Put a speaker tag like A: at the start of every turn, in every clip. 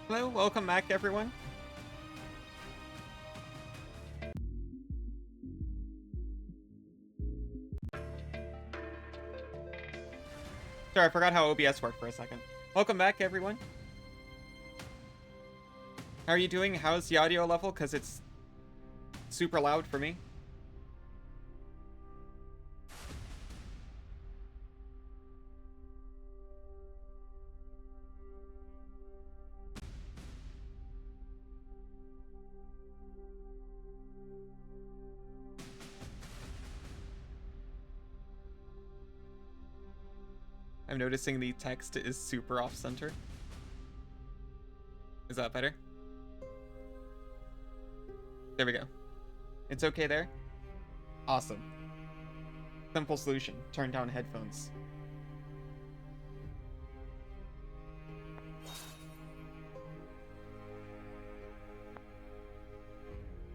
A: Hello, welcome back, everyone. Sorry, I forgot how OBS worked for a second. Welcome back, everyone. How are you doing? How's the audio level? Because it's super loud for me. I'm noticing the text is super off-center. Is that better? There we go. It's okay there? Awesome. Simple solution. Turn down headphones.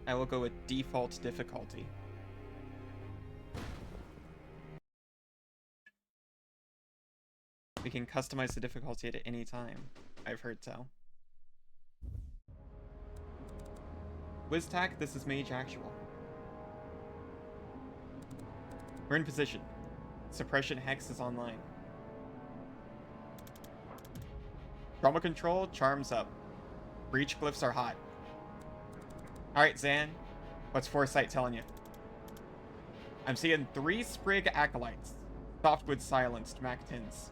A: I will go with default difficulty. We can customize the difficulty at any time, I've heard tell. WizTac, this is Mage Actual. We're in position. Suppression Hex is online. Trauma Control, Charms up. Breach Glyphs are hot. Alright, Zan. What's Foresight telling you? I'm seeing 3 Sprig Acolytes. Softwood silenced, Mac 10s.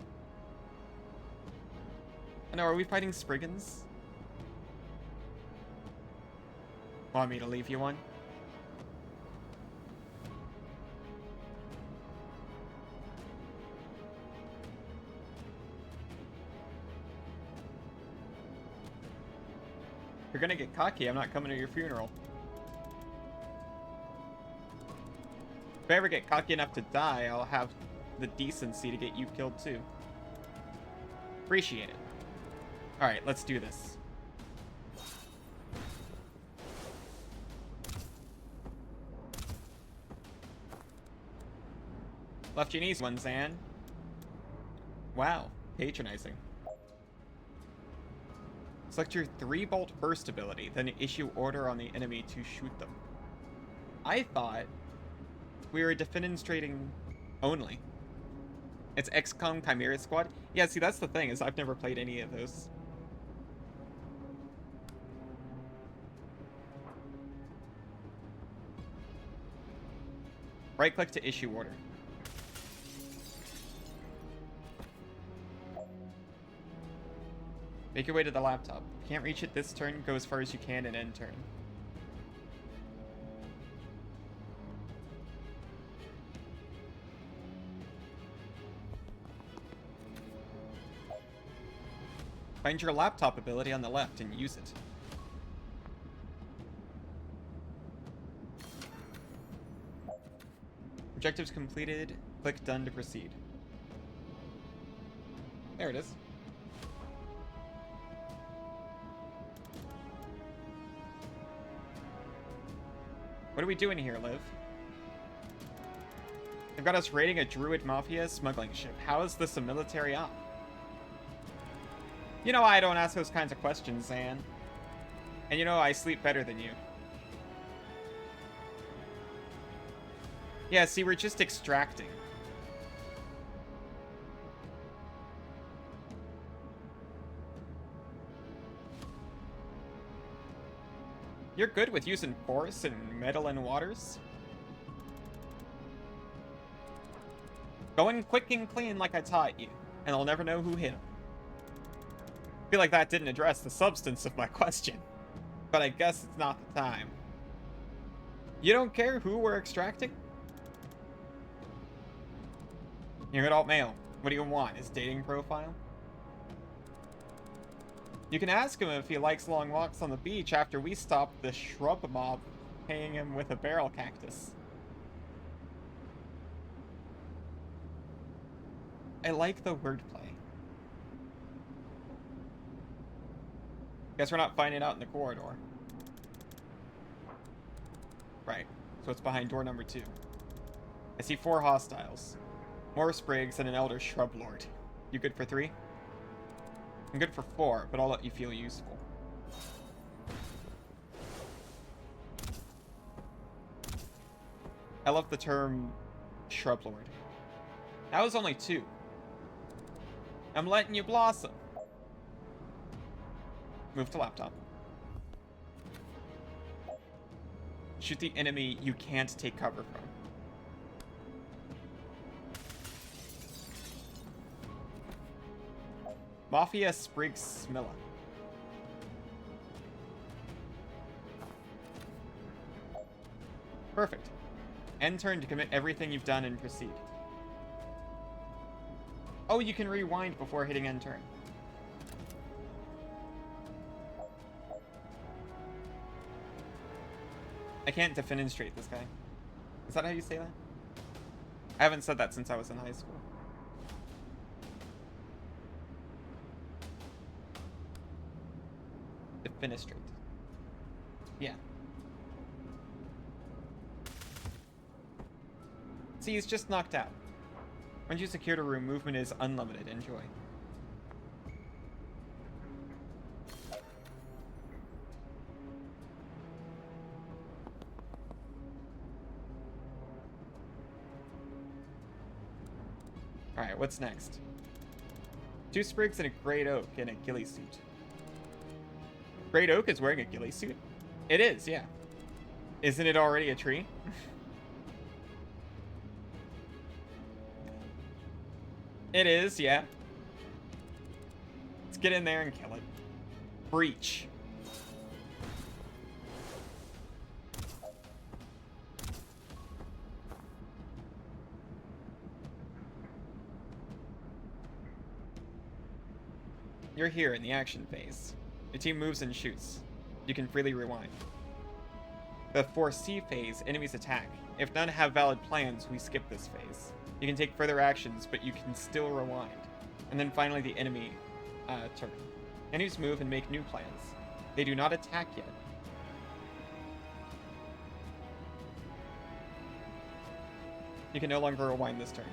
A: Oh no, are we fighting Spriggans? Want me to leave you one? If you're gonna get cocky, I'm not coming to your funeral. If I ever get cocky enough to die, I'll have the decency to get you killed too. Appreciate it. Alright, let's do this. Left your knees one, Zan. Wow, patronizing. Select your 3-bolt burst ability, then issue order on the enemy to shoot them. I thought we were defenestrating only. It's XCOM Chimera Squad? Yeah, see, that's the thing, is I've never played any of those. Right-click to issue order. Make your way to the laptop. Can't reach it this turn, go as far as you can and end turn. Find your laptop ability on the left and use it. Objectives completed. Click done to proceed. There it is. What are we doing here, Liv? They've got us raiding a Druid Mafia smuggling ship. How is this a military op? You know I don't ask those kinds of questions, Zan. And you know I sleep better than you. Yeah, see, we're just extracting. You're good with using force and metal and waters? Going quick and clean like I taught you, and I'll never know who hit him. I feel like that didn't address the substance of my question, but I guess it's not the time. You don't care who we're extracting? You're an adult male. What do you want? His dating profile? You can ask him if he likes long walks on the beach after we stop the shrub mob paying him with a barrel cactus. I like the wordplay. Guess we're not finding out in the corridor. Right, so it's behind door number 2. I see 4 hostiles. More Sprigs and an Elder Shrub Lord. You good for 3? I'm good for 4, but I'll let you feel useful. I love the term shrub lord. That was only 2. I'm letting you blossom. Move to laptop. Shoot the enemy you can't take cover from. Mafia Spriggs Smilla. Perfect. End turn to commit everything you've done and proceed. Oh, you can rewind before hitting end turn. I can't defenestrate this guy. Is that how you say that? I haven't said that since I was in high school. Defenestrate. Yeah. See, he's just knocked out. Once you secured a room, movement is unlimited. Enjoy. Alright, what's next? 2 sprigs and a great oak in a ghillie suit. Great oak is wearing a ghillie suit? It is, yeah. Isn't it already a tree? It is, yeah. Let's get in there and kill it. Breach. You're here in the action phase. Your team moves and shoots. You can freely rewind. The 4C phase, enemies attack. If none have valid plans, we skip this phase. You can take further actions, but you can still rewind. And then finally the enemy turn. Enemies move and make new plans. They do not attack yet. You can no longer rewind this turn.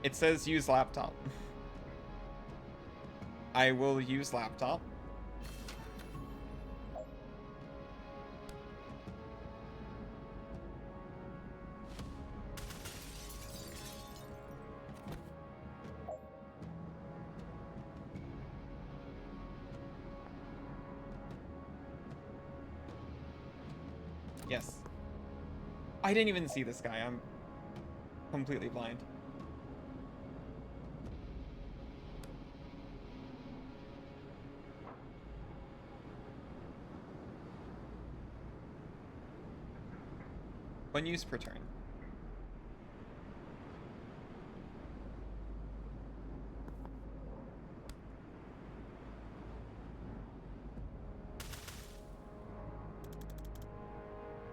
A: It says use laptop. I will use laptop. Yes. I didn't even see this guy. I'm completely blind. One use per turn.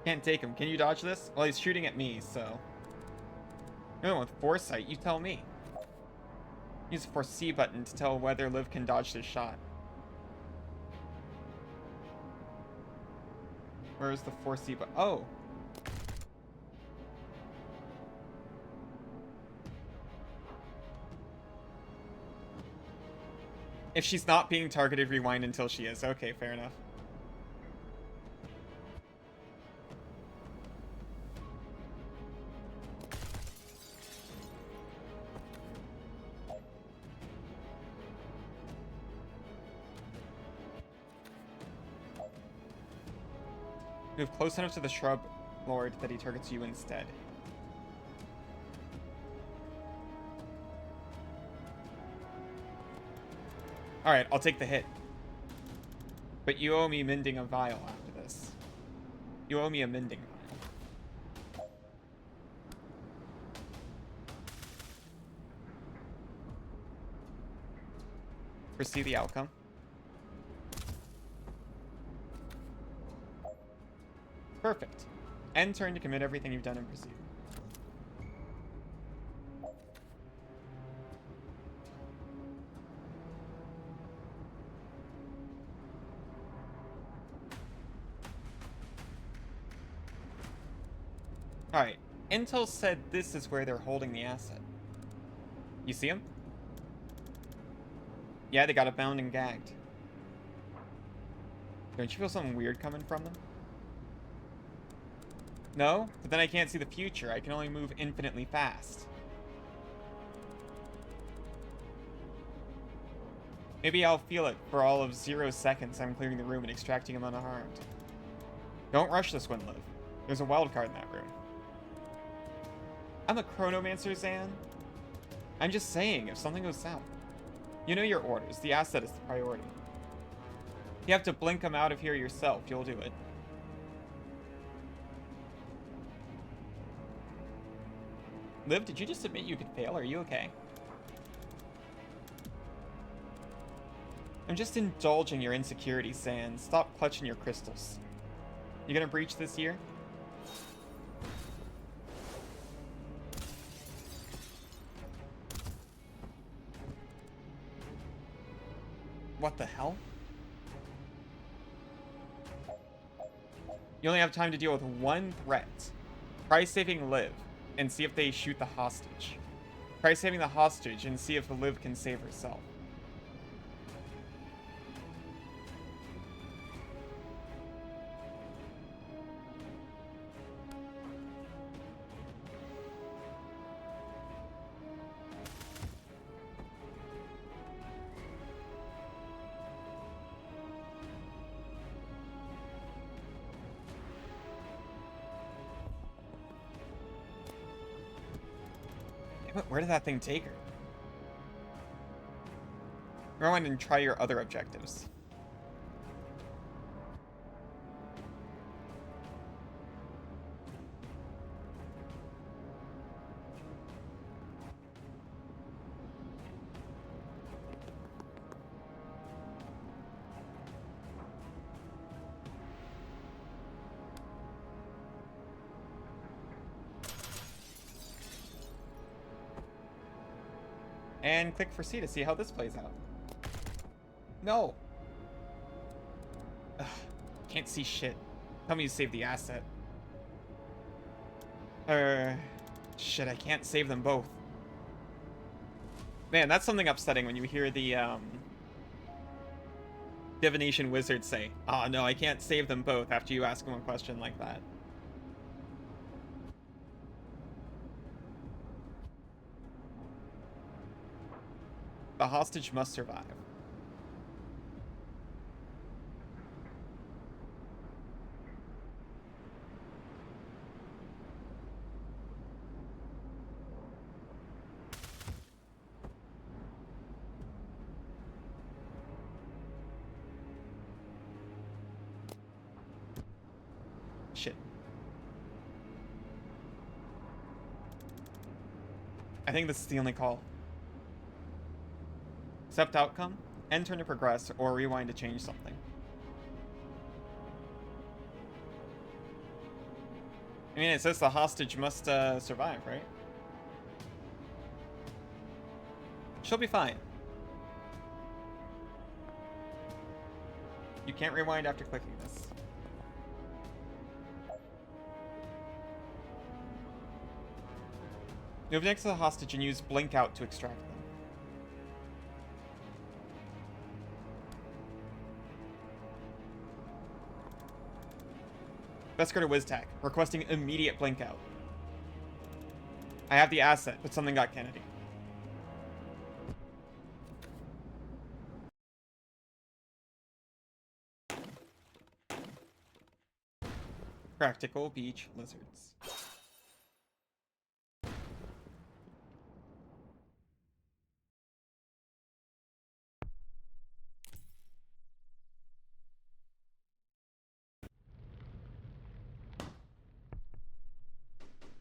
A: Can't take him. Can you dodge this? Well, he's shooting at me, so... No, with foresight, you tell me. Use the 4C button to tell whether Liv can dodge this shot. Where is the 4C button? Oh! If she's not being targeted, rewind until she is. Okay, fair enough. Move close enough to the shrub lord that he targets you instead. Alright, I'll take the hit. But you owe me mending a vial after this. You owe me a mending vial. Foresee the outcome. Perfect. End turn to commit everything you've done and proceed. Alright, Intel said this is where they're holding the asset. You see him? Yeah, they got it bound and gagged. Don't you feel something weird coming from them? No? But then I can't see the future. I can only move infinitely fast. Maybe I'll feel it for all of 0 seconds I'm clearing the room and extracting him unharmed. Don't rush this one, Liv. There's a wild card in that room. I'm a chronomancer, Zan. I'm just saying, if something goes south. You know your orders. The asset is the priority. You have to blink him out of here yourself. You'll do it. Liv, did you just admit you could fail? Are you okay? I'm just indulging your insecurities, Zan. Stop clutching your crystals. You gonna breach this year? What the hell? You only have time to deal with one threat. Try saving Liv and see if they shoot the hostage. Try saving the hostage and see if Liv can save herself. Where did that thing take her? Rewind and try your other objectives. And click for C to see how this plays out. No! Ugh, can't see shit. Tell me you saved the asset. Shit, I can't save them both. Man, that's something upsetting when you hear the, divination wizard say, "Oh no, I can't save them both," after you ask him a question like that. The hostage must survive. Shit. I think this is the only call. Accept outcome, end turn to progress, or rewind to change something. I mean, it says the hostage must survive, right? She'll be fine. You can't rewind after clicking this. Move next to the hostage and use blink out to extract them. Best go to WizTac, requesting immediate blink out. I have the asset, but something got Kennedy. Practical beach lizards.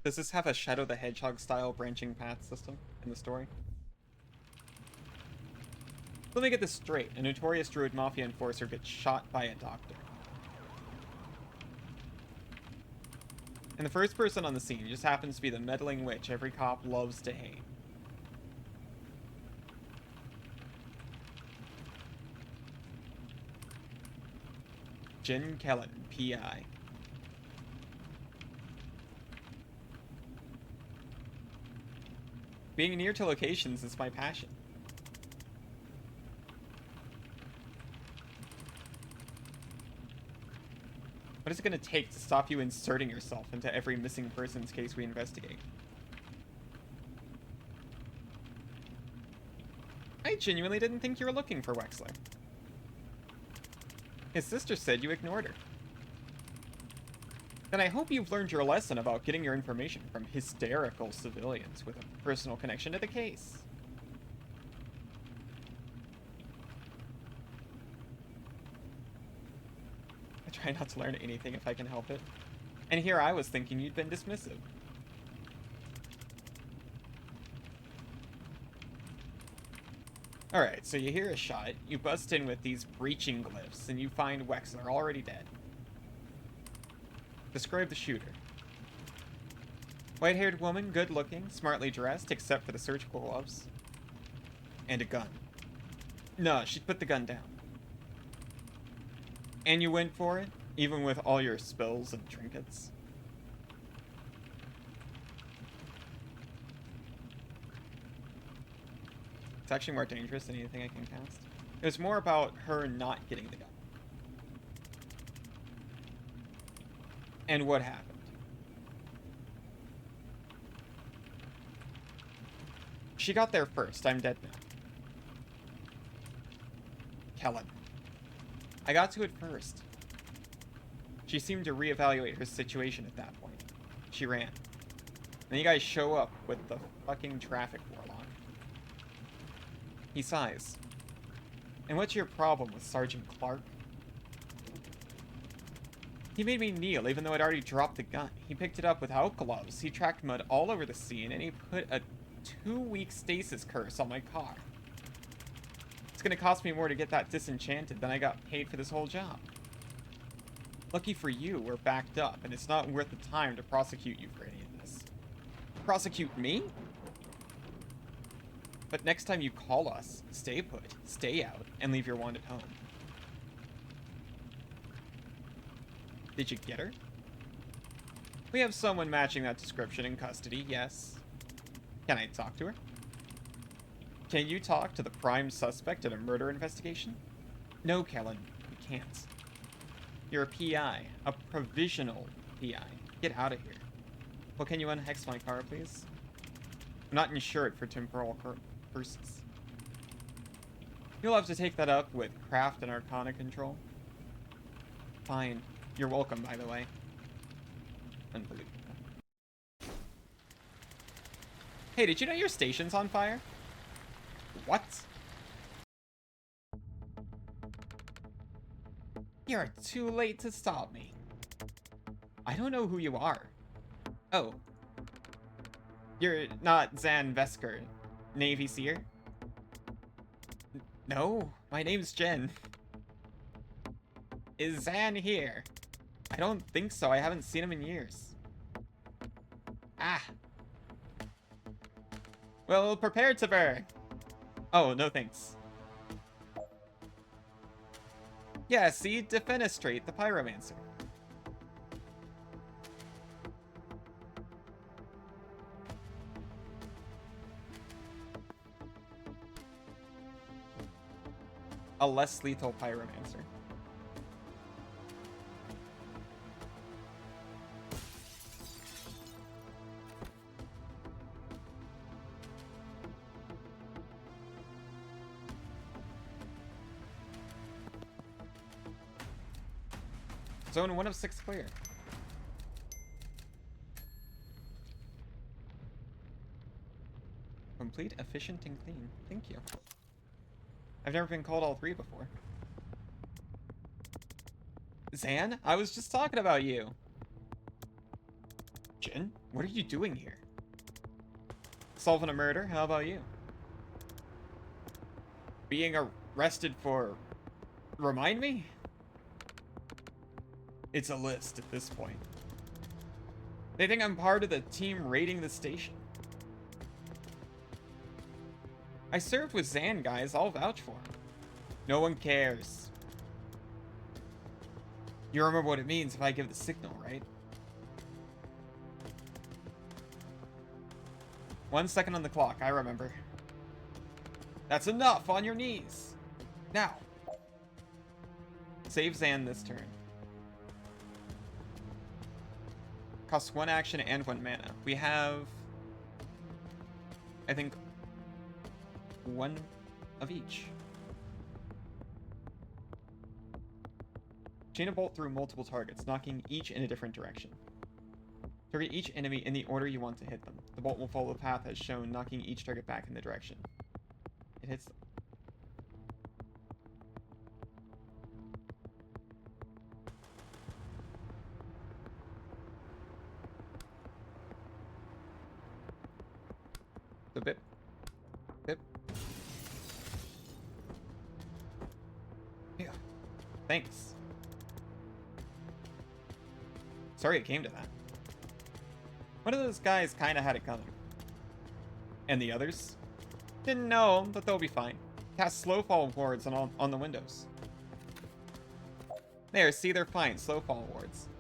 A: Does this have a Shadow the Hedgehog style branching path system in the story? Let me get this straight. A notorious druid mafia enforcer gets shot by a doctor. And the first person on the scene just happens to be the meddling witch every cop loves to hate. Jen Kellen, P.I. Being near to locations is my passion. What is it going to take to stop you inserting yourself into every missing persons case we investigate? I genuinely didn't think you were looking for Wexler. His sister said you ignored her. Then I hope you've learned your lesson about getting your information from hysterical civilians with a personal connection to the case. I try not to learn anything if I can help it. And here I was thinking you'd been dismissive. Alright, so you hear a shot, you bust in with these breaching glyphs, and you find Wexler already dead. Describe the shooter. White-haired woman, good-looking, smartly dressed, except for the surgical gloves. And a gun. No, she'd put the gun down. And you went for it, even with all your spills and trinkets. It's actually more dangerous than anything I can cast. It was more about her not getting the gun. And what happened? She got there first. I'm dead now. Kellen. I got to it first. She seemed to reevaluate her situation at that point. She ran. Then you guys show up with the fucking traffic warlock. He sighs. And what's your problem with Sergeant Clark? He made me kneel even though I'd already dropped the gun. He picked it up without gloves. He tracked mud all over the scene, and he put a 2-week stasis curse on my car. It's gonna cost me more to get that disenchanted than I got paid for this whole job. Lucky for you, we're backed up, and it's not worth the time to prosecute you for any of this. Prosecute me? But next time you call us, stay put, stay out, and leave your wand at home. Did you get her? We have someone matching that description in custody, yes. Can I talk to her? Can you talk to the prime suspect in a murder investigation? No, Kellen, you can't. You're a PI, a provisional PI. Get out of here. Well, can you unhex my car, please? I'm not insured for temporal curses. You'll have to take that up with Craft and Arcana Control. Fine. You're welcome, by the way. Unbelievable. Hey, did you know your station's on fire? What? You're too late to stop me. I don't know who you are. Oh. You're not Zan Vesker, Navy Seer? No, my name's Jen. Is Zan here? I don't think so. I haven't seen him in years. Ah. Well, prepare to burn. Oh, no thanks. Yeah, see? Defenestrate the Pyromancer. A less lethal Pyromancer. Zone 1 of 6 clear. Complete, efficient, and clean. Thank you. I've never been called all 3 before. Zan? I was just talking about you. Jen? What are you doing here? Solving a murder? How about you? Being arrested for... Remind me? It's a list at this point. They think I'm part of the team raiding the station. I served with Zan, guys. I'll vouch for him. No one cares. You remember what it means if I give the signal, right? 1 second on the clock. I remember. That's enough. On your knees. Now. Save Zan this turn. Costs 1 action and 1 mana. We have, I think, 1 of each. Chain a bolt through multiple targets, knocking each in a different direction. Target each enemy in the order you want to hit them. The bolt will follow the path as shown, knocking each target back in the direction it hits them. So bip. Bip. Yeah. Thanks. Sorry it came to that. One of those guys kind of had it coming. And the others? Didn't know, but they'll be fine. Cast Slowfall wards on the windows. There, see, they're fine. Slowfall wards.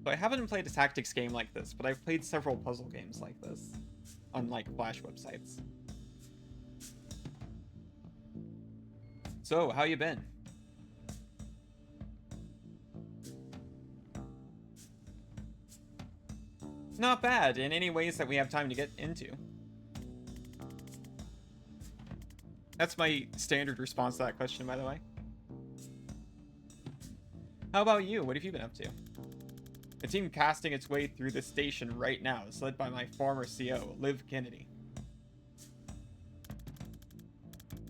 A: So I haven't played a tactics game like this, but I've played several puzzle games like this on, like, Flash websites. So, how you been? Not bad, in any ways that we have time to get into. That's my standard response to that question, by the way. How about you? What have you been up to? The team casting its way through the station right now is led by my former CO, Liv Kennedy.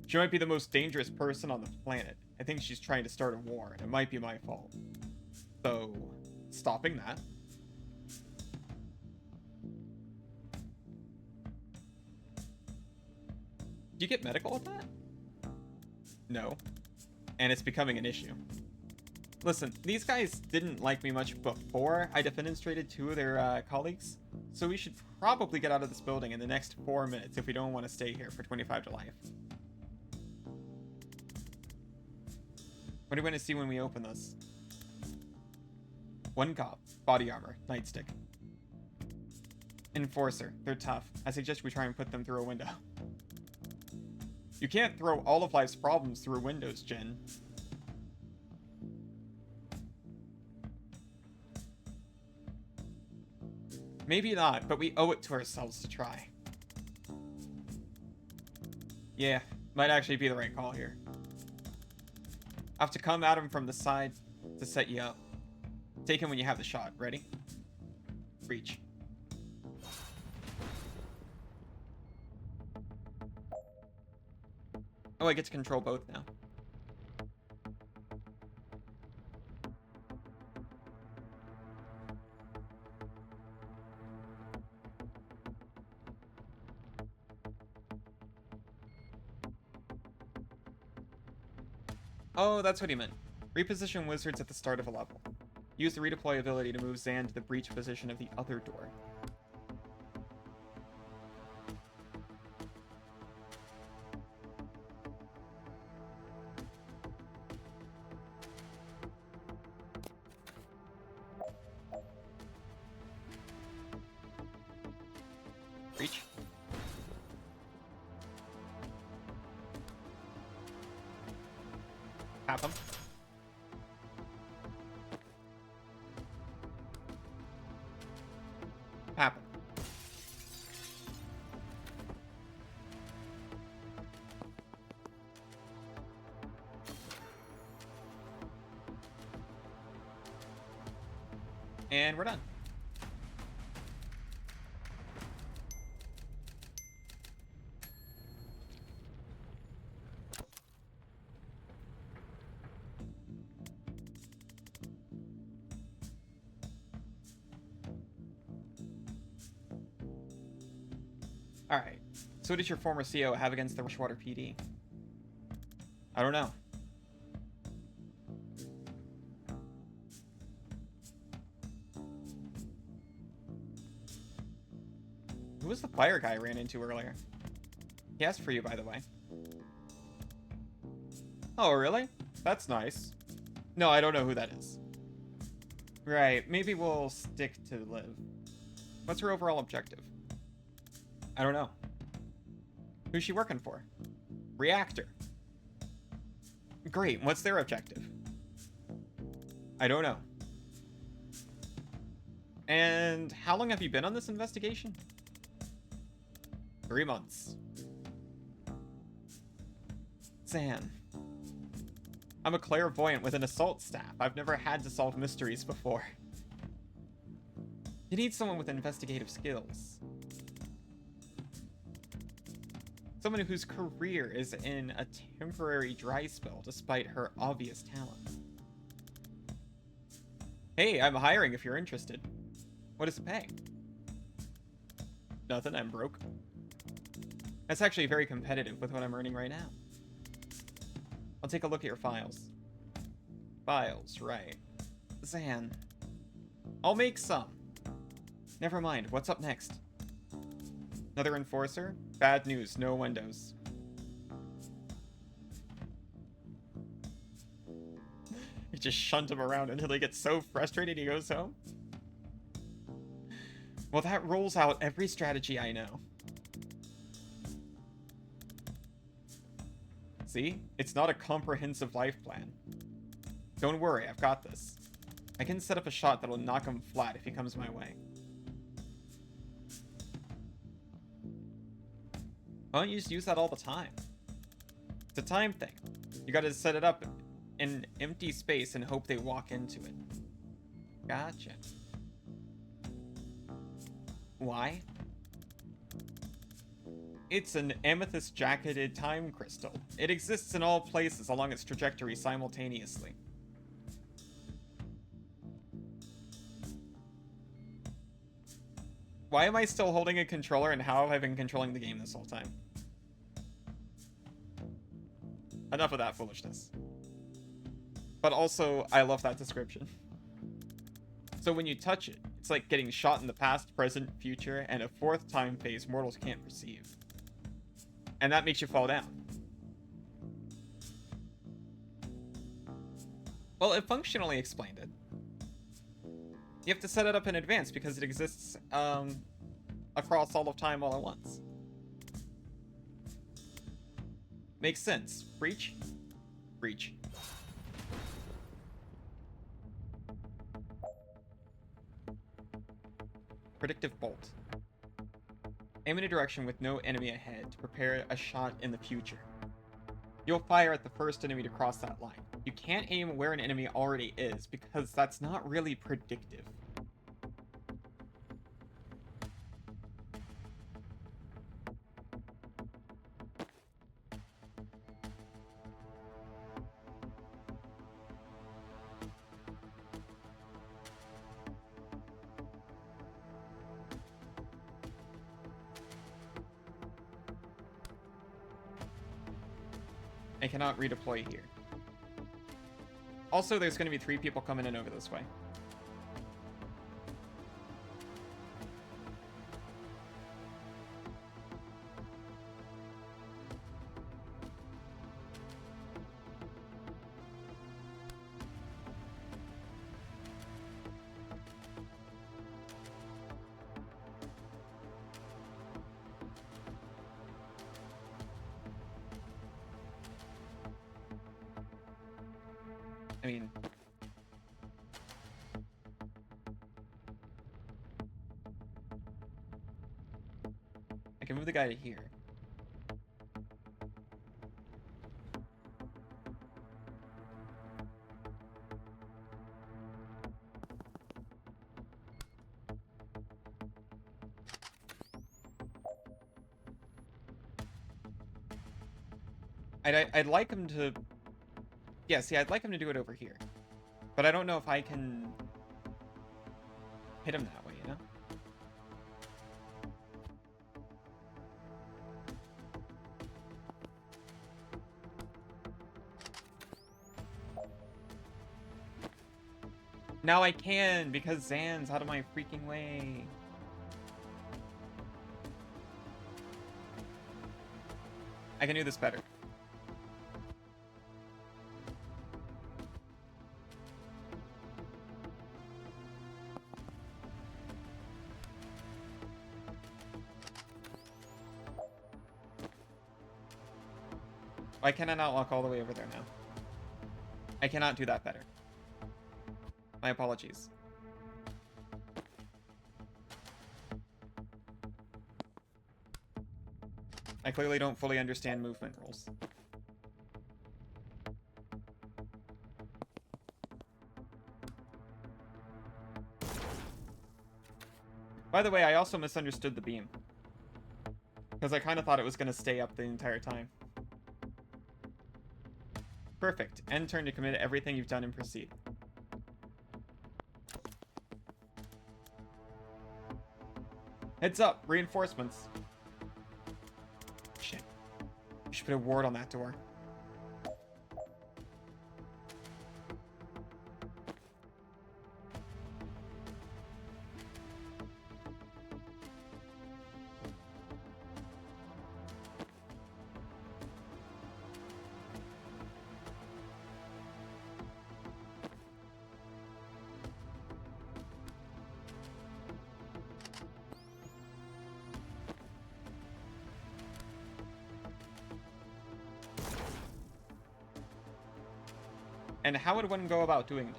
A: She might be the most dangerous person on the planet. I think she's trying to start a war, and it might be my fault. So, stopping that. Do you get medical with that? No. And it's becoming an issue. Listen, these guys didn't like me much before I defenestrated 2 of their colleagues, so we should probably get out of this building in the next 4 minutes if we don't want to stay here for 25 to life. What are we going to see when we open this? 1 cop, body armor, nightstick. Enforcer, they're tough. I suggest we try and put them through a window. You can't throw all of life's problems through windows, Jen. Maybe not, but we owe it to ourselves to try. Yeah, might actually be the right call here. I'll have to come at him from the side to set you up. Take him when you have the shot. Ready? Reach. Oh, I get to control both now. Oh, that's what he meant. Reposition wizards at the start of a level. Use the redeploy ability to move Zan to the breach position of the other door. Breach. Tap him. Tap him. And we're done. Alright, so what did your former CO have against the Rushwater PD? I don't know. Who was the fire guy I ran into earlier? He asked for you, by the way. Oh, really? That's nice. No, I don't know who that is. Right, maybe we'll stick to Liv. What's her overall objective? I don't know. Who's she working for? Reactor. Great, what's their objective? I don't know. And how long have you been on this investigation? 3 months. Zan. I'm a clairvoyant with an assault staff. I've never had to solve mysteries before. You need someone with investigative skills. Someone whose career is in a temporary dry spell despite her obvious talent. Hey, I'm hiring if you're interested. What does it pay? Nothing, I'm broke. That's actually very competitive with what I'm earning right now. I'll take a look at your files. Files, right. Zan. I'll make some. Never mind, what's up next? Another enforcer? Bad news, no windows. You just shunt him around until he gets so frustrated he goes home? Well, that rolls out every strategy I know. See? It's not a comprehensive life plan. Don't worry, I've got this. I can set up a shot that'll knock him flat if he comes my way. Why don't you just use that all the time? It's a time thing. You gotta set it up in empty space and hope they walk into it. Gotcha. Why? It's an amethyst-jacketed time crystal. It exists in all places along its trajectory simultaneously. Why am I still holding a controller, and how have I been controlling the game this whole time? Enough of that foolishness. But also, I love that description. So when you touch it, it's like getting shot in the past, present, future, and a fourth time phase mortals can't perceive. And that makes you fall down. Well, it functionally explained it. You have to set it up in advance because it exists across all of time all at once. Makes sense. Breach? Breach. Predictive bolt. Aim in a direction with no enemy ahead to prepare a shot in the future. You'll fire at the first enemy to cross that line. You can't aim where an enemy already is because that's not really predictive. I cannot redeploy here. Also, there's going to be 3 people coming in over this way. I mean... I can move the guy to here. I'd like him to... Yeah, see, I'd like him to do it over here. But I don't know if I can hit him that way, you know? Now I can, because Zan's out of my freaking way. I can do this better. Why can I not walk all the way over there now? I cannot do that better. My apologies. I clearly don't fully understand movement rules. By the way, I also misunderstood the beam. Because I kind of thought it was going to stay up the entire time. Perfect. End turn to commit everything you've done and proceed. Heads up! Reinforcements. Shit. We should put a ward on that door. And how would one go about doing that?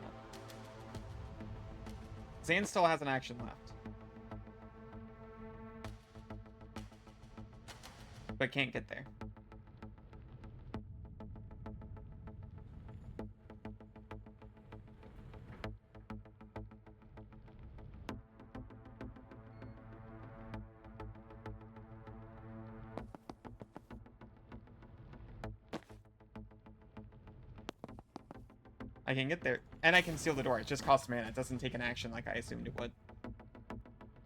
A: Zan still has an action left. But can't get there. I can get there. And I can seal the door. It just costs mana. It doesn't take an action like I assumed it would.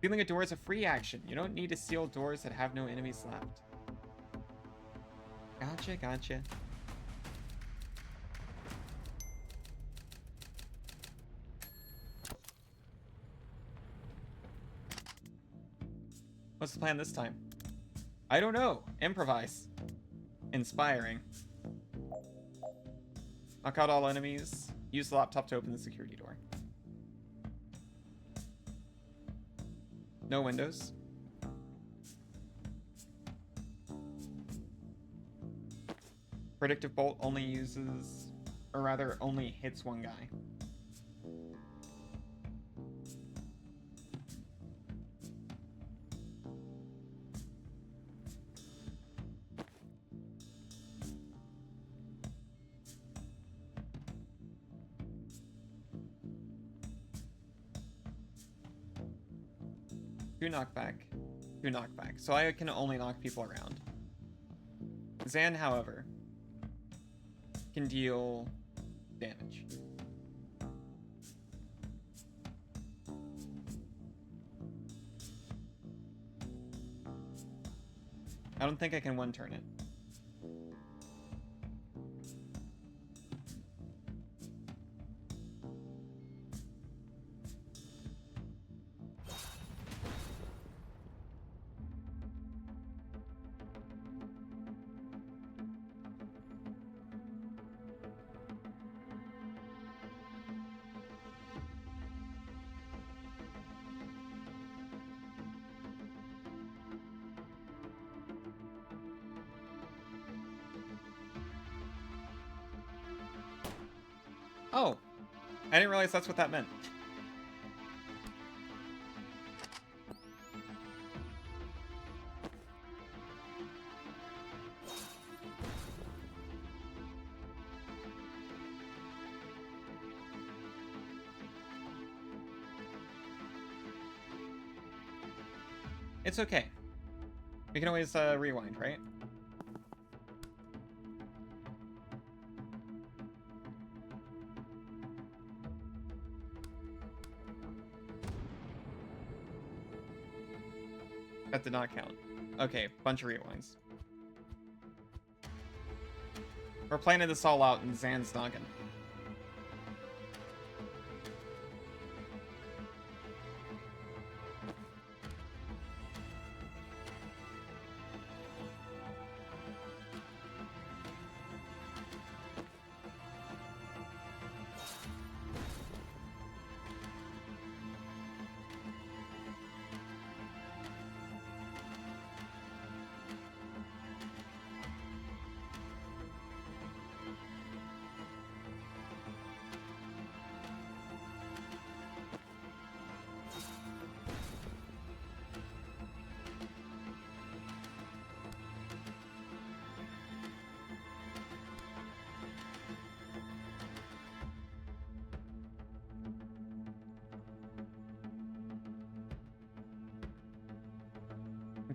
A: Sealing a door is a free action. You don't need to seal doors that have no enemies left. Gotcha, gotcha. What's the plan this time? I don't know. Improvise. Inspiring. Knock out all enemies. Use the laptop to open the security door. No windows. Predictive bolt only uses, or rather only hits one guy. Two knockback. Two knockback. So I can only knock people around. Zan, however, can deal damage. I don't think I can one-turn it. Oh, I didn't realize that's what that meant. It's okay. We can always rewind, right? That did not count. Okay, bunch of rewinds. We're planning this all out in Zan's noggin.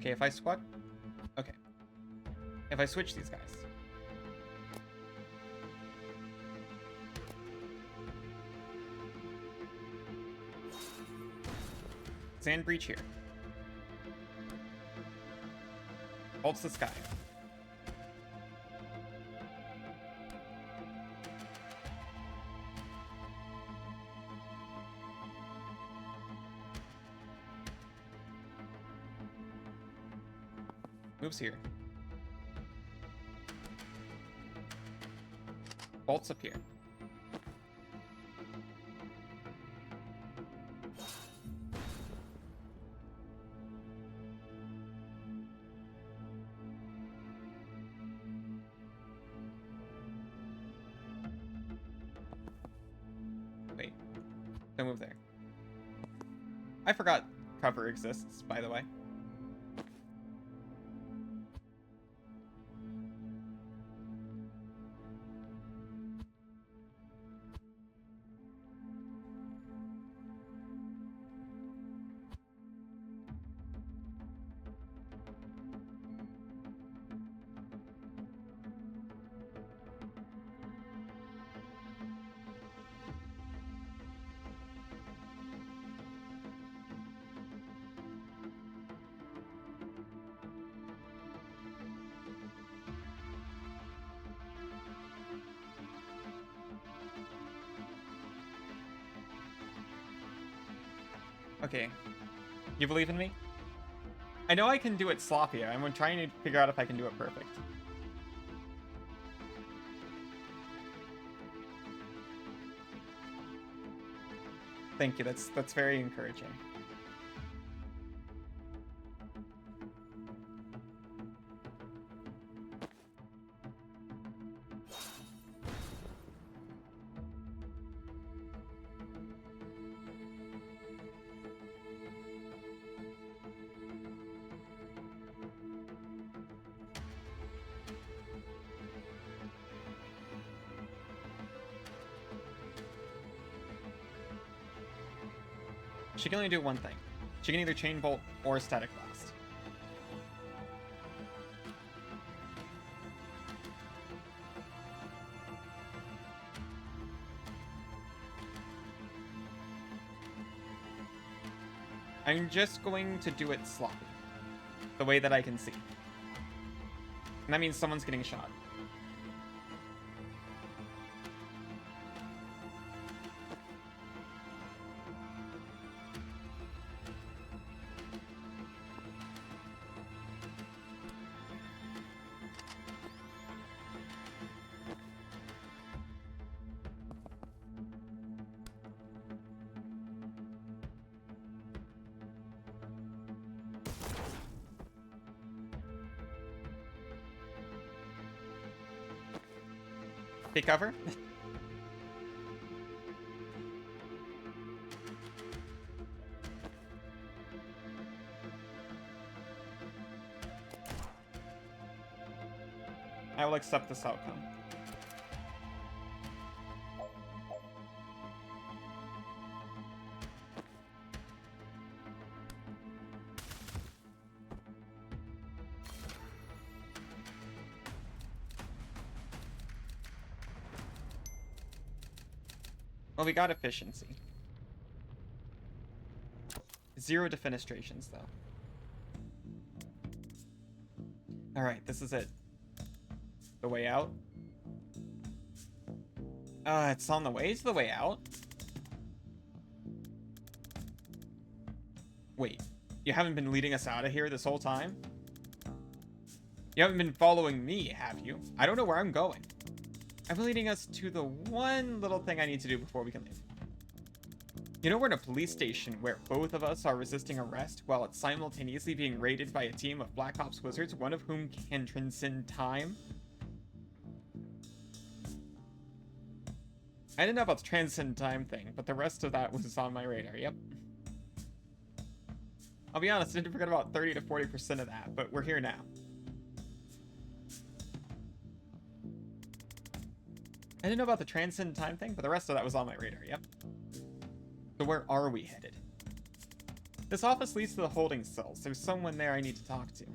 A: Okay, if I swap... Okay. If I switch these guys... Sand Breach here. Holds the sky. Moves here. Bolts up here. Wait. Don't move there. I forgot cover exists, by the way. Okay. You believe in me? I know I can do it sloppy. I'm trying to figure out if I can do it perfect. Thank you. That's very encouraging. She can only do one thing. She can either chain bolt or static blast. I'm just going to do it sloppy. The way that I can see. And that means someone's getting shot. Take cover. I will accept this outcome. Well, we got efficiency. 0 defenestrations, though. Alright, this is it. The way out? It's on the way to the way out? Wait, you haven't been leading us out of here this whole time? You haven't been following me, have you? I don't know where I'm going. I'm leading us to the one little thing I need to do before we can leave. You know, we're in a police station where both of us are resisting arrest while it's simultaneously being raided by a team of Black Ops wizards, one of whom can transcend time. I didn't know about the transcend time thing, but the rest of that was on my radar, yep. I'll be honest, I didn't forget about 30 to 40% of that, but we're here now. I didn't know about the transcend time thing, but the rest of that was on my radar, yep. So where are we headed? This office leads to the holding cells. There's someone there I need to talk to.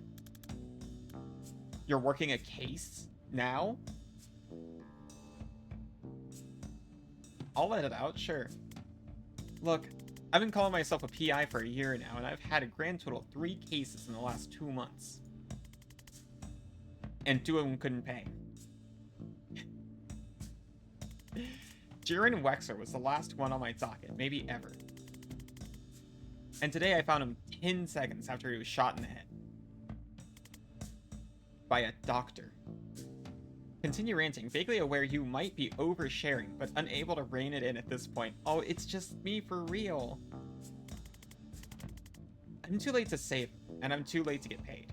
A: You're working a case now? I'll let it out, sure. Look, I've been calling myself a PI for a year now, and I've had a grand total of 3 cases in the last 2 months. And 2 of them couldn't pay. Jiren Wexler was the last one on my docket, maybe ever. And today I found him 10 seconds after he was shot in the head. By a doctor. Continue ranting, vaguely aware you might be oversharing, but unable to rein it in at this point. Oh, it's just me for real. I'm too late to save him, and I'm too late to get paid.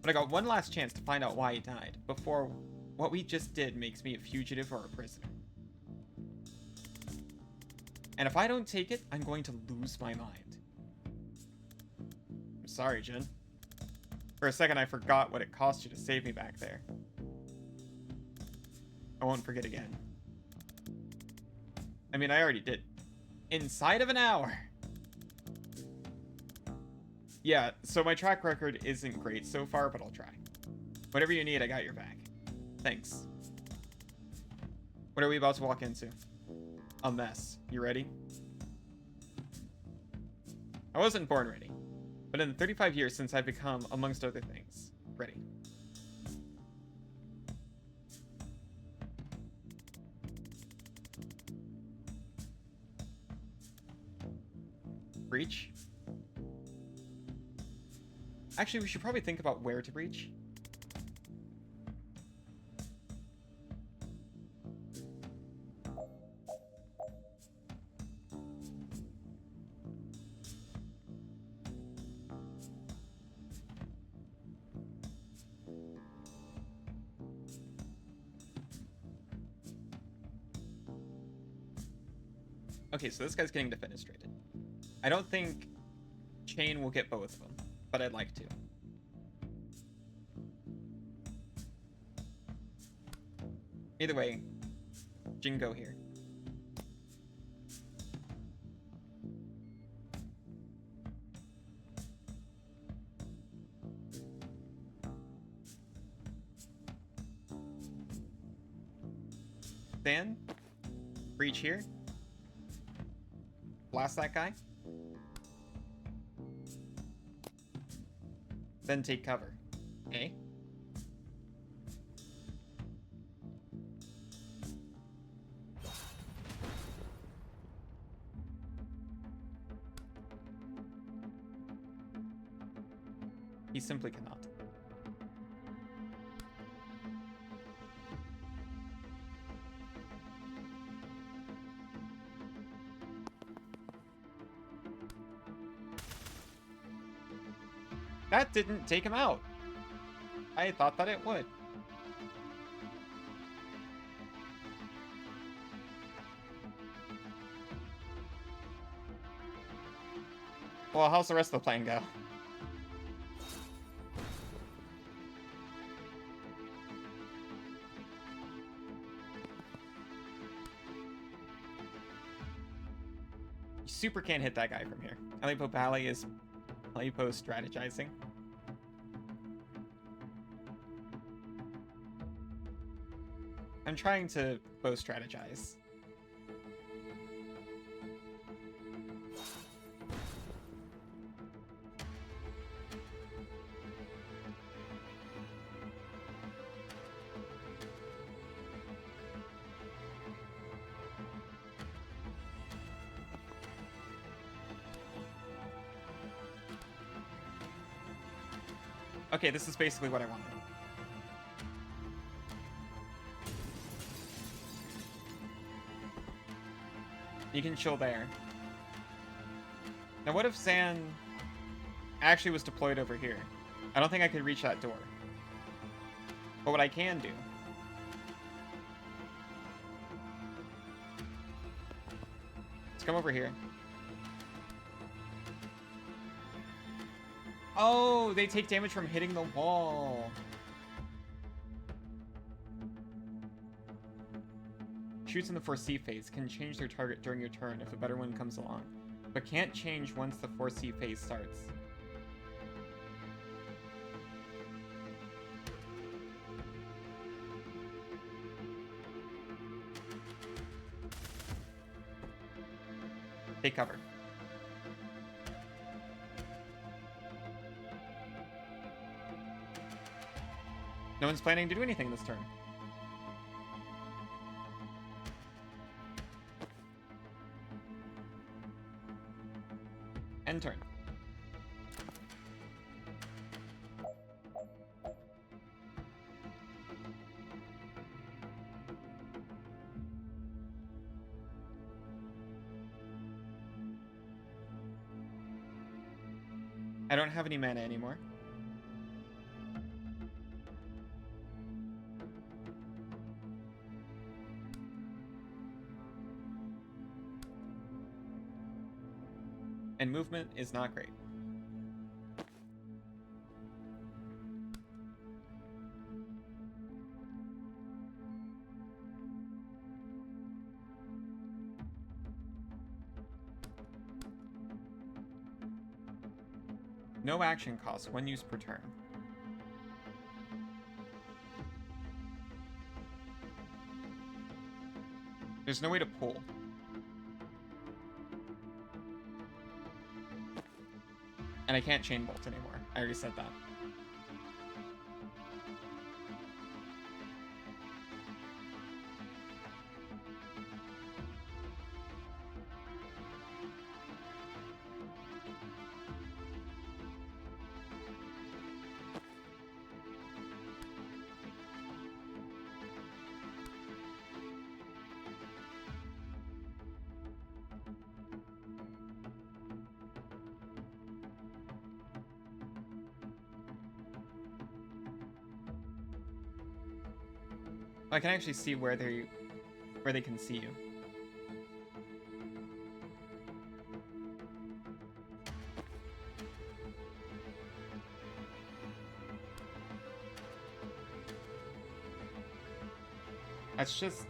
A: But I got one last chance to find out why he died, before what we just did makes me a fugitive or a prisoner. And if I don't take it, I'm going to lose my mind. I'm sorry, Jin. For a second, I forgot what it cost you to save me back there. I won't forget again. I mean, I already did. Inside of an hour! Yeah, so my track record isn't great so far, but I'll try. Whatever you need, I got your back. Thanks. What are we about to walk into? A mess. You ready? I wasn't born ready, but in the 35 years since I've become, amongst other things, ready. Breach? Actually, we should probably think about where to breach. Okay, so this guy's getting defenestrated. I don't think Chain will get both of them, but I'd like to. Either way, Jingo here. Then, breach here. Blast that guy. Then take cover. Okay. He simply cannot. That didn't take him out. I thought that it would. Well, how's the rest of the plan go? You super can't hit that guy from here. Alipo Pally is Alipo strategizing. I'm trying to bow strategize. Okay, this is basically what I wanted. You can chill there. Now what if Zan actually was deployed over here? I don't think I could reach that door. But what I can do is come over here. Oh, they take damage from hitting the wall. Shoots in the foresee phase can change their target during your turn if a better one comes along. but can't change once the 4C phase starts. Take cover. No one's planning to do anything this turn. End turn. I don't have any mana anymore. And movement is not great. No action cost, 1 use per turn. There's no way to pull. And I can't chain bolt anymore. I already said that. I can actually see where they can see you. That's just...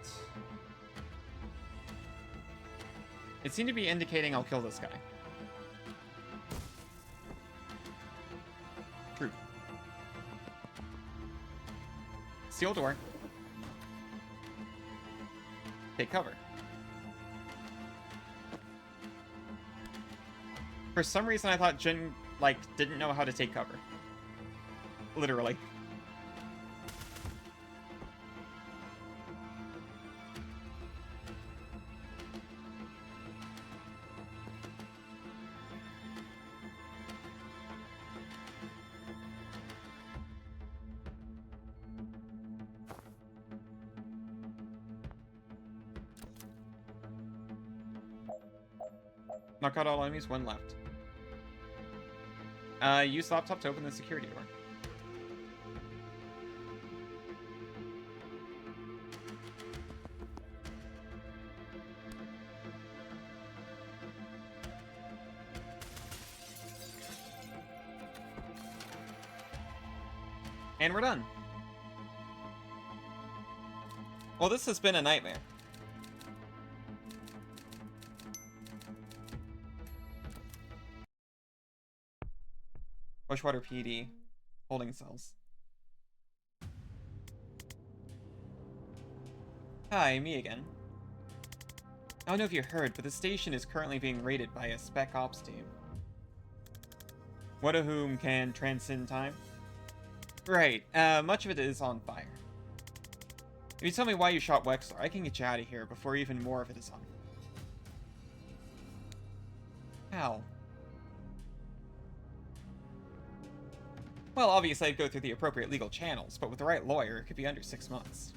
A: It seemed to be indicating I'll kill this guy. True. Seal door. Take cover. For some reason, I thought Jin, like, didn't know how to take cover. Literally. Knock out all enemies, 1 left. Use laptop to open the security door. And we're done. Well, this has been a nightmare. Bushwater PD. Holding cells. Hi, me again. I don't know if you heard, but the station is currently being raided by a spec ops team. One of whom can transcend time? Right, much of it is on fire. If you tell me why you shot Wexler, I can get you out of here before even more of it is on. How? Well, obviously I'd go through the appropriate legal channels, but with the right lawyer, it could be under 6 months.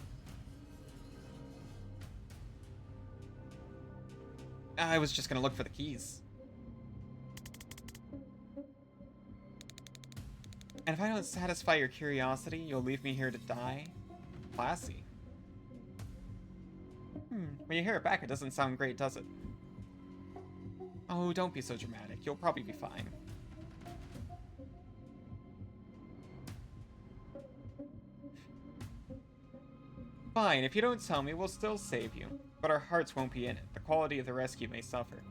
A: I was just gonna look for the keys. And if I don't satisfy your curiosity, you'll leave me here to die? Classy. When you hear it back, it doesn't sound great, does it? Oh, don't be so dramatic. You'll probably be fine. Fine, if you don't tell me, we'll still save you. But our hearts won't be in it. The quality of the rescue may suffer.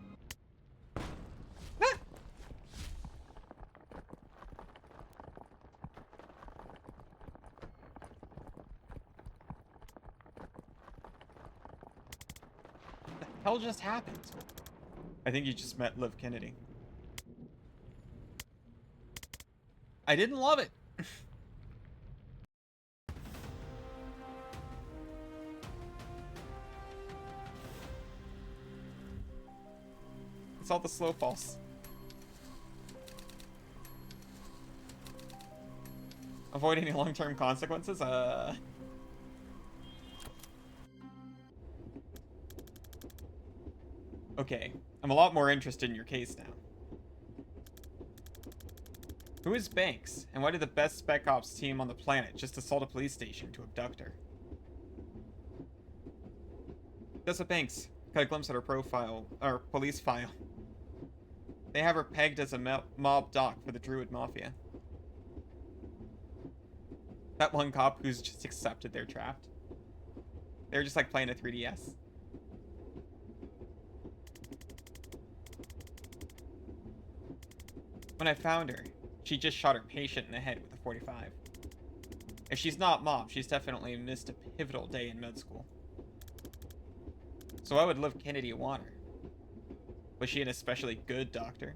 A: hell just happened? I think you just met Liv Kennedy. I didn't love it. It's all the slow falls. Avoid any long-term consequences? Okay, I'm a lot more interested in your case now. Who is Banks, and why did the best spec ops team on the planet just assault a police station to abduct her? Jessica Banks. Got a glimpse at her profile, or police file. They have her pegged as a mob doc for the Druid Mafia. That one cop who's just accepted they're trapped. They're just like playing a 3DS. When I found her, she just shot her patient in the head with a 45. If she's not mob, she's definitely missed a pivotal day in med school. So why would Liv Kennedy want her? Was she an especially good doctor?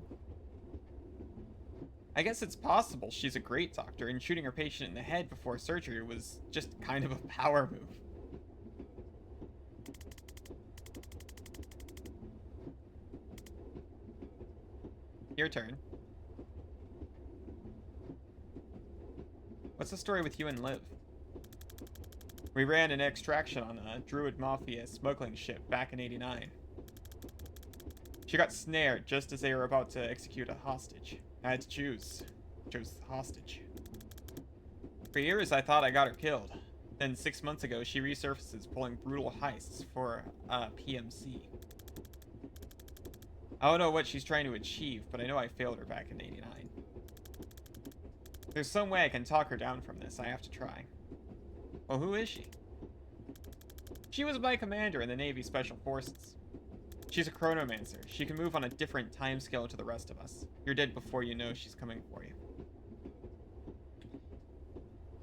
A: I guess it's possible she's a great doctor, and shooting her patient in the head before surgery was just kind of a power move. Your turn. What's the story with you and Liv? We ran an extraction on a Druid Mafia smuggling ship back in '89. She got snared just as they were about to execute a hostage. I had to choose. Chose the hostage. For years, I thought I got her killed. Then 6 months ago, she resurfaces pulling brutal heists for PMC. I don't know what she's trying to achieve, but I know I failed her back in '89. There's some way I can talk her down from this. I have to try. Well, who is she? She was my commander in the Navy Special Forces. She's a chronomancer. She can move on a different timescale to the rest of us. You're dead before you know she's coming for you.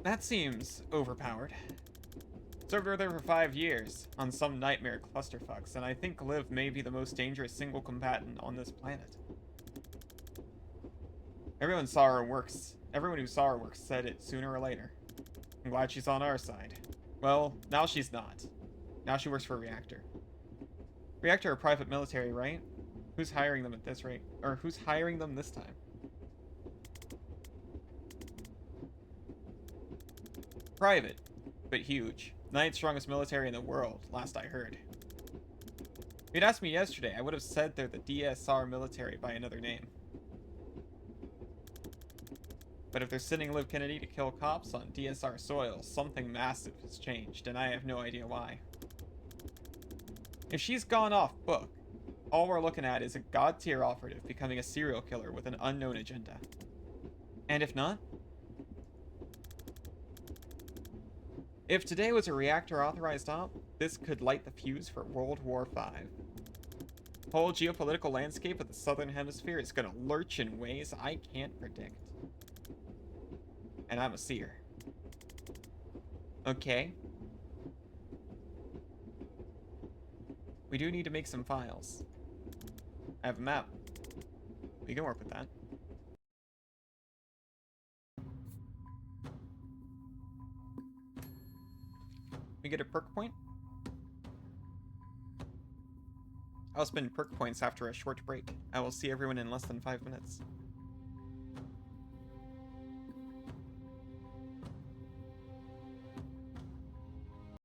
A: That seems overpowered. Served her there for 5 years, on some nightmare clusterfucks, and I think Liv may be the most dangerous single combatant on this planet. Everyone who saw her work said it sooner or later. I'm glad she's on our side. Well, now she's not. Now she works for Reactor. Reactor are private military, right? Who's hiring them at this rate? Or who's hiring them this time? Private, but huge. Ninth strongest military in the world, last I heard. If you'd asked me yesterday, I would have said they're the DSR military by another name. But if they're sending Liv Kennedy to kill cops on DSR soil, something massive has changed, and I have no idea why. If she's gone off book, all we're looking at is a god-tier operative becoming a serial killer with an unknown agenda. And if not? If today was a Reactor-authorized op, this could light the fuse for World War V. The whole geopolitical landscape of the Southern Hemisphere is gonna lurch in ways I can't predict. And I'm a seer. Okay. We do need to make some files. I have a map. We can work with that. We get a perk point. I'll spend perk points after a short break. I will see everyone in less than 5 minutes.